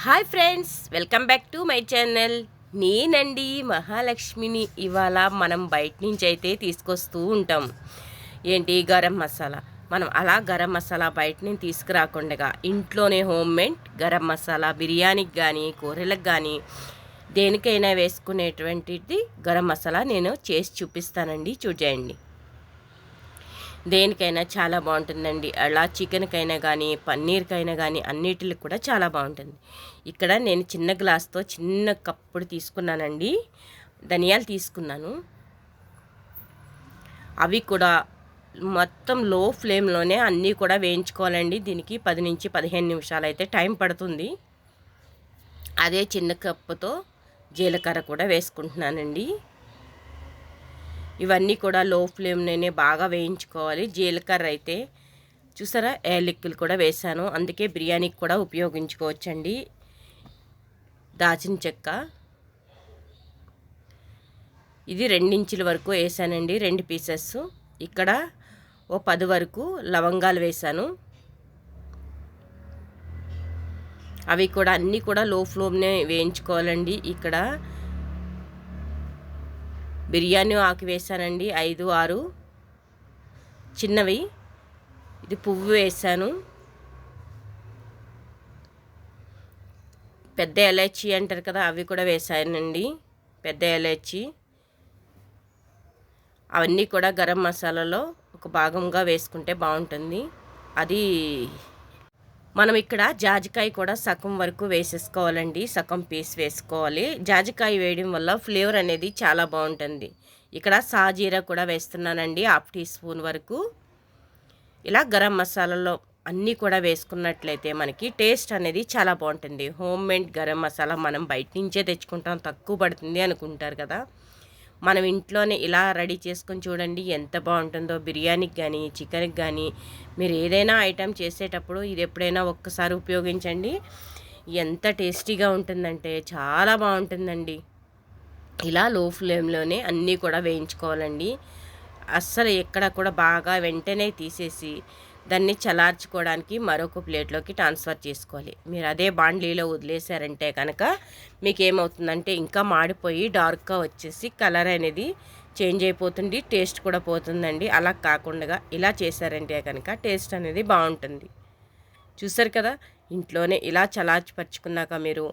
Hi friends, welcome back to my channel. నేనండి మహాలక్ష్మిని. ఇవాళ మనం బయట నుంచి అయితే తీసుకొస్తూ ఉంటాం. ఏంటి, గరం మసాలా. మనం అలా గరం మసాలా బయట నుంచి తీసుకురాకుండా ఇంట్లోనే హోమ్ మేడ్ గరం మసాలా బిర్యానీకి కానీ కూరలకు కానీ దేనికైనా వేసుకునేటువంటిది గరం మసాలా నేను చేసి చూపిస్తానండి. చూడండి, దేనికైనా చాలా బాగుంటుందండి. అలా చికెన్కైనా కానీ పన్నీర్కైనా కానీ అన్నిటికి కూడా చాలా బాగుంటుంది. ఇక్కడ నేను చిన్న గ్లాస్తో చిన్న కప్పుడు తీసుకున్నానండి. ధనియాలు తీసుకున్నాను. అవి కూడా మొత్తం లో ఫ్లేమ్లోనే అన్నీ కూడా వేయించుకోవాలండి. దీనికి 10 నుంచి 15 నిమిషాలు అయితే టైం పడుతుంది. అదే చిన్న కప్పుతో జీలకర్ర కూడా వేసుకుంటున్నానండి. ఇవన్నీ కూడా లో ఫ్లేమ్లోనే బాగా వేయించుకోవాలి. జీలకర్ర అయితే చూసారా, ఏలక్కులు కూడా వేసాను, అందుకే బిర్యానీకి కూడా ఉపయోగించుకోవచ్చండి. దాచిన చెక్క ఇది 2 ఇంచుల వరకు వేసానండి, 2 పీసెస్. ఇక్కడ ఓ 10 వరకు లవంగాలు వేసాను. అవి కూడా అన్నీ కూడా లో ఫ్లేమ్నే వేయించుకోవాలండి. ఇక్కడ బిర్యానీ ఆకు వేసానండి, 5, 6 చిన్నవి. ఇది పువ్వు వేసాను. పెద్ద ఎలాచి అంటారు కదా, అవి కూడా వేసానండి, పెద్ద ఎలాచి. అవన్నీ కూడా గరం మసాలాలో ఒక భాగంగా వేసుకుంటే బాగుంటుంది. అది మనం ఇక్కడ జాజికాయ కూడా సగం వరకు వేసేసుకోవాలండి, సగం పీస్ వేసుకోవాలి. జాజికాయ వేయడం వల్ల ఫ్లేవర్ అనేది చాలా బాగుంటుంది. ఇక్కడ సాజీరా కూడా వేస్తున్నానండి, 1/2 టీ స్పూన్ వరకు. ఇలా గరం మసాలాలో అన్నీ కూడా వేసుకున్నట్లయితే మనకి టేస్ట్ అనేది చాలా బాగుంటుంది. హోమ్ మేడ్ గరం మసాలా మనం బయట నుంచే తెచ్చుకుంటాం, తక్కువ పడుతుంది అనుకుంటారు కదా. మనం ఇంట్లోనే ఇలా రెడీ చేసుకొని చూడండి, ఎంత బాగుంటుందో. బిర్యానీకి కానీ చికెన్కి కానీ మీరు ఏదైనా ఐటెం చేసేటప్పుడు ఇది ఎప్పుడైనా ఒక్కసారి ఉపయోగించండి. ఎంత టేస్టీగా ఉంటుందంటే చాలా బాగుంటుందండి. ఇలా లో ఫ్లేమ్లోనే అన్నీ కూడా వేయించుకోవాలండి. అస్సలు ఎక్కడ కూడా బాగా వెంటనే తీసేసి దాన్ని చల్లార్చుకోవడానికి మరొక ప్లేట్లోకి ట్రాన్స్ఫర్ చేసుకోవాలి. మీరు అదే బాండ్లీలో వదిలేసారంటే కనుక మీకు ఏమవుతుందంటే ఇంకా మాడిపోయి డార్క్గా వచ్చేసి కలర్ అనేది చేంజ్ అయిపోతుంది, టేస్ట్ కూడా పోతుందండి. అలా కాకుండా ఇలా చేశారంటే కనుక టేస్ట్ అనేది బాగుంటుంది. చూసారు కదా, ఇంట్లోనే ఇలా చల్లార్చిపరుచుకున్నాక మీరు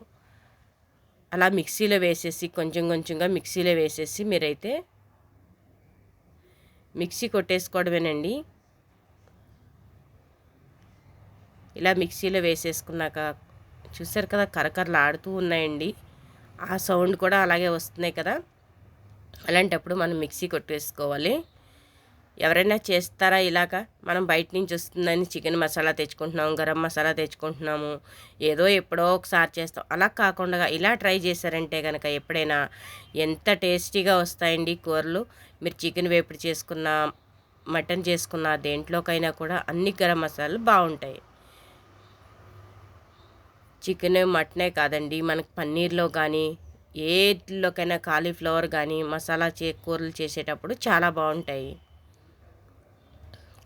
అలా మిక్సీలో వేసేసి కొంచెం కొంచెంగా మిక్సీలో వేసేసి మీరైతే మిక్సీ కొట్టేసుకోవడమేనండి. ఇలా మిక్సీలో వేసేసుకున్నాక చూసారు కదా, కరకరలాడుతూ ఉన్నాయండి. ఆ సౌండ్ కూడా అలాగే వస్తున్నాయి కదా. అలాంటప్పుడు మనం మిక్సీ కొట్టేసుకోవాలి. ఎవరైనా చేస్తారా ఇలాగా? మనం బయట నుంచి వస్తుందని చికెన్ మసాలా తెచ్చుకుంటున్నాము, గరం మసాలా తెచ్చుకుంటున్నాము, ఏదో ఎప్పుడో ఒకసారి చేస్తాం. అలా కాకుండా ఇలా ట్రై చేశారంటే కనుక ఎప్పుడైనా ఎంత టేస్టీగా వస్తాయండి కూరలు. మీరు చికెన్ వేపుడు చేసుకున్న, మటన్ చేసుకున్న, దేంట్లోకైనా కూడా అన్ని గరం మసాలాలు బాగుంటాయి. చికెన్ మటనే కాదండి, మనకు పన్నీర్లో కానీ ఏటిలోకైనా కాలీఫ్లవర్ కానీ మసాలా కూరలు చేసేటప్పుడు చాలా బాగుంటాయి.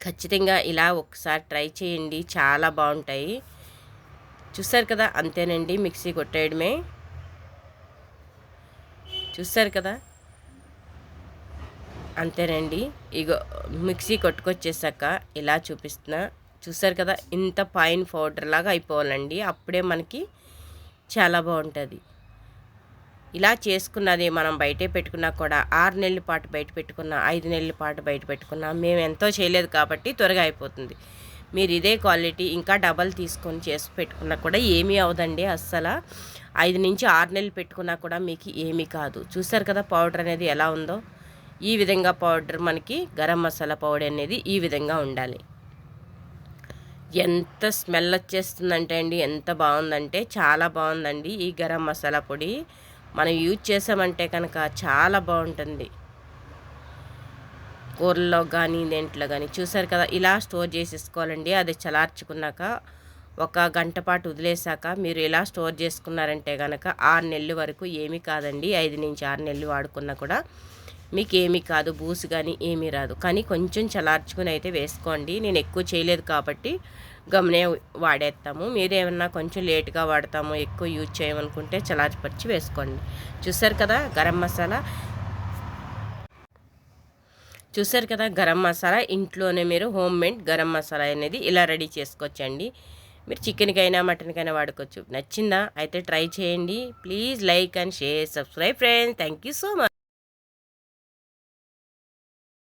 ఖచ్చితంగా ఇలా ఒకసారి ట్రై చేయండి, చాలా బాగుంటాయి. చూసారు కదా, అంతేనండి, మిక్సీ కొట్టేయడమే. చూసారు కదా, అంతేనండి. ఇగో మిక్సీ కొట్టుకొచ్చేసాక ఇలా చూపిస్తున్నా. చూసారు కదా, ఇంత ఫైన్ పౌడర్ లాగా అయిపోవాలండి, అప్పుడే మనకి చాలా బాగుంటుంది. ఇలా చేసుకున్నది మనం బయటే పెట్టుకున్నా కూడా 6 నెలల పాటు బయట పెట్టుకున్నా, 5 నెలల పాటు బయట పెట్టుకున్నా మేము ఎంతో చేయలేదు కాబట్టి త్వరగా అయిపోతుంది. మీరు ఇదే క్వాలిటీ ఇంకా డబల్ తీసుకొని చేసి పెట్టుకున్నా కూడా ఏమీ అవదండి అస్సలు. 5 నుంచి 6 నెలలు పెట్టుకున్నా కూడా మీకు ఏమీ కాదు. చూసారు కదా పౌడర్ అనేది ఎలా ఉందో. ఈ విధంగా పౌడర్ మనకి గరం మసాలా పౌడర్ అనేది ఈ విధంగా ఉండాలి. ఎంత స్మెల్ వచ్చేస్తుందంటే అండి, ఎంత బాగుందంటే చాలా బాగుందండి. ఈ గరం మసాలా పొడి మనం యూజ్ చేసామంటే కనుక చాలా బాగుంటుంది కూరల్లో కానీ దేంట్లో కానీ. చూసారు కదా, ఇలా స్టోర్ చేసేసుకోవాలండి. అది చల్లార్చుకున్నాక 1 గంట పాటు వదిలేసాక మీరు ఇలా స్టోర్ చేసుకున్నారంటే కనుక 6 నెలల వరకు ఏమీ కాదండి. 5 నుంచి 6 నెలలు వాడుకున్నా కూడా మీకు ఏమీ కాదు, బూసు కానీ ఏమీ రాదు. కానీ కొంచెం చల్లార్చుకుని అయితే వేసుకోండి. నేను ఎక్కువ చేయలేదు కాబట్టి గమనే వాడేస్తాము. మీరేమన్నా కొంచెం లేట్గా వాడతాము, ఎక్కువ యూజ్ చేయమనుకుంటే చలారిపరిచి వేసుకోండి. చూసారు కదా గరం మసాలా ఇంట్లోనే మీరు హోమ్ మేడ్ గరం మసాలా అనేది ఇలా రెడీ చేసుకోవచ్చండి. మీరు చికెన్కైనా మటన్కైనా వాడుకోవచ్చు. నచ్చిందా? అయితే ట్రై చేయండి. Please like and share, subscribe friends. Thank you so much.